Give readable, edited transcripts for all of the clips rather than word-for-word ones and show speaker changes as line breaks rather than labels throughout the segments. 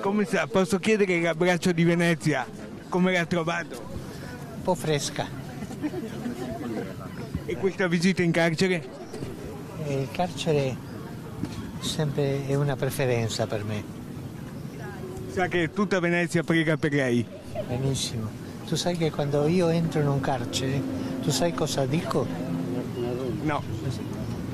Come sta? Posso chiedere l'abbraccio di Venezia? Come l'ha trovato?
Un po' fresca.
E questa visita in carcere?
Il carcere sempre è una preferenza per me.
Sa che tutta Venezia prega per lei?
Benissimo. Tu sai che quando io entro in un carcere, tu sai cosa dico?
No.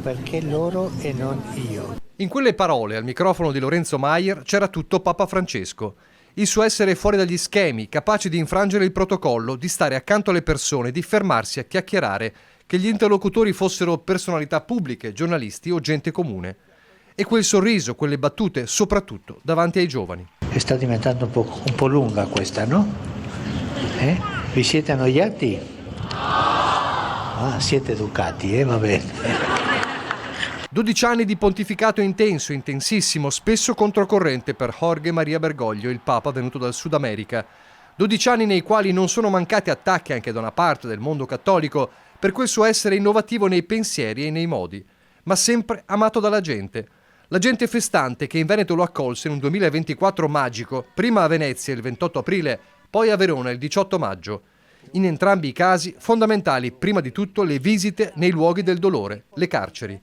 Perché loro e non io.
In quelle parole, al microfono di Lorenzo Maier, c'era tutto Papa Francesco. Il suo essere fuori dagli schemi, capace di infrangere il protocollo, di stare accanto alle persone, di fermarsi a chiacchierare, che gli interlocutori fossero personalità pubbliche, giornalisti o gente comune. E quel sorriso, quelle battute, soprattutto davanti ai giovani.
Sta diventando un po' lunga questa, no? Vi siete annoiati? Ah, siete educati, va bene.
12 anni di pontificato intenso, intensissimo, spesso controcorrente per Jorge Maria Bergoglio, il Papa venuto dal Sud America. 12 anni nei quali non sono mancati attacchi anche da una parte del mondo cattolico per quel suo essere innovativo nei pensieri e nei modi, ma sempre amato dalla gente. La gente festante che in Veneto lo accolse in un 2024 magico, prima a Venezia il 28 aprile, poi a Verona il 18 maggio. In entrambi i casi fondamentali prima di tutto le visite nei luoghi del dolore, le carceri.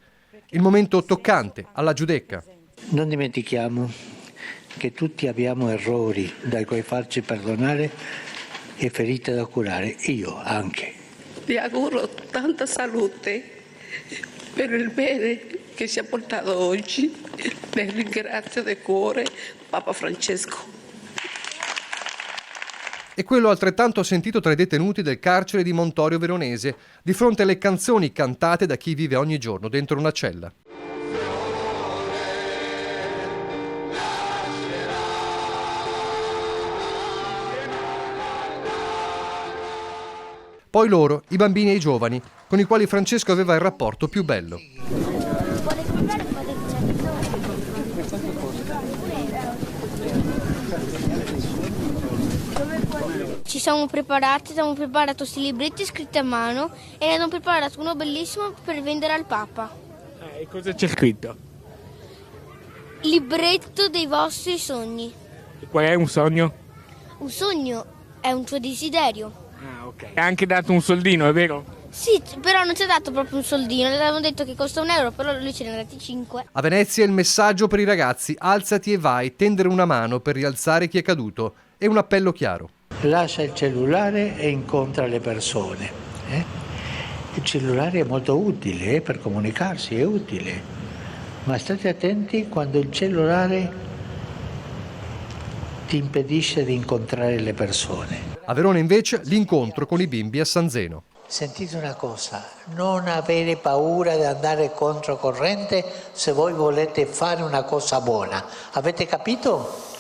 Il momento toccante alla Giudecca.
Non dimentichiamo che tutti abbiamo errori dai quali farci perdonare e ferite da curare, io anche.
Vi auguro tanta salute per il bene che ci ha portato oggi. Le ringrazio di cuore Papa Francesco.
E quello altrettanto sentito tra i detenuti del carcere di Montorio Veronese, di fronte alle canzoni cantate da chi vive ogni giorno dentro una cella. Poi loro, i bambini e i giovani, con i quali Francesco aveva il rapporto più bello.
Ci siamo preparati, abbiamo preparato questi libretti scritti a mano e ne abbiamo preparato uno bellissimo per vendere al Papa.
E cosa c'è scritto?
Libretto dei vostri sogni.
E qual è un sogno?
Un sogno è un tuo desiderio.
Ah, ok. Ha anche dato un soldino, è vero?
Sì, però non ci ha dato proprio un soldino, le avevamo detto che costa €1, però lui ce ne ha dati 5.
A Venezia il messaggio per i ragazzi: alzati e vai, tendere una mano per rialzare chi è caduto. E un appello chiaro.
Lascia il cellulare e incontra le persone. Il cellulare è molto utile per comunicarsi, è utile, ma state attenti quando il cellulare ti impedisce di incontrare le persone.
A Verona invece l'incontro con i bimbi a San Zeno.
Sentite una cosa, non avere paura di andare controcorrente se voi volete fare una cosa buona. Avete capito?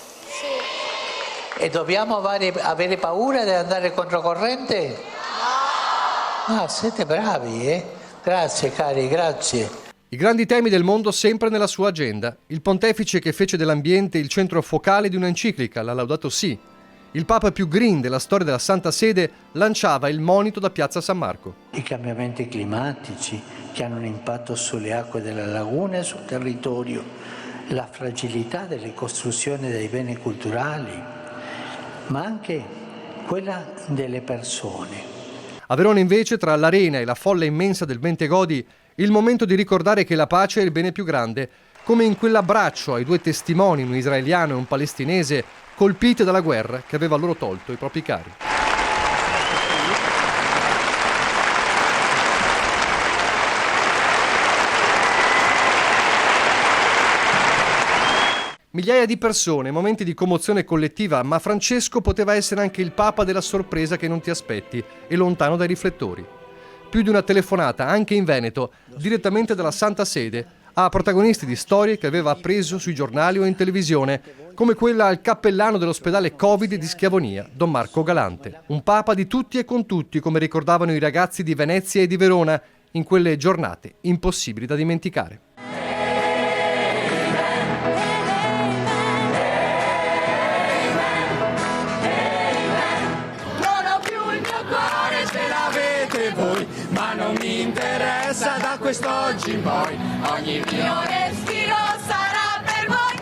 E dobbiamo avere paura di andare controcorrente? Ah, siete bravi, eh? Grazie cari, grazie.
I grandi temi del mondo sempre nella sua agenda. Il pontefice che fece dell'ambiente il centro focale di un'enciclica, la Laudato Si. Il Papa più green della storia della Santa Sede lanciava il monito da Piazza San Marco.
I cambiamenti climatici che hanno un impatto sulle acque della laguna e sul territorio, la fragilità delle costruzioni dei beni culturali, ma anche quella delle persone.
A Verona invece, tra l'arena e la folla immensa del Bentegodi, il momento di ricordare che la pace è il bene più grande, come in quell'abbraccio ai due testimoni, un israeliano e un palestinese, colpiti dalla guerra che aveva loro tolto i propri cari. Migliaia di persone, momenti di commozione collettiva, ma Francesco poteva essere anche il Papa della sorpresa che non ti aspetti e lontano dai riflettori. Più di una telefonata, anche in Veneto, direttamente dalla Santa Sede, a protagonisti di storie che aveva appreso sui giornali o in televisione, come quella al cappellano dell'ospedale Covid di Schiavonia, Don Marco Galante. Un Papa di tutti e con tutti, come ricordavano i ragazzi di Venezia e di Verona, in quelle giornate impossibili da dimenticare.
Ma non mi interessa da questo quest'oggi in poi ogni mio respiro sarà per voi.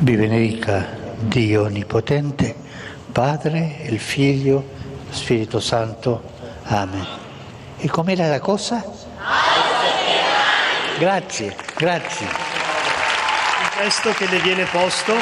Vi benedica Dio Onnipotente, Padre, il Figlio, lo Spirito Santo. Amen. E com'era la cosa? Grazie, grazie.
Il gesto che le viene posto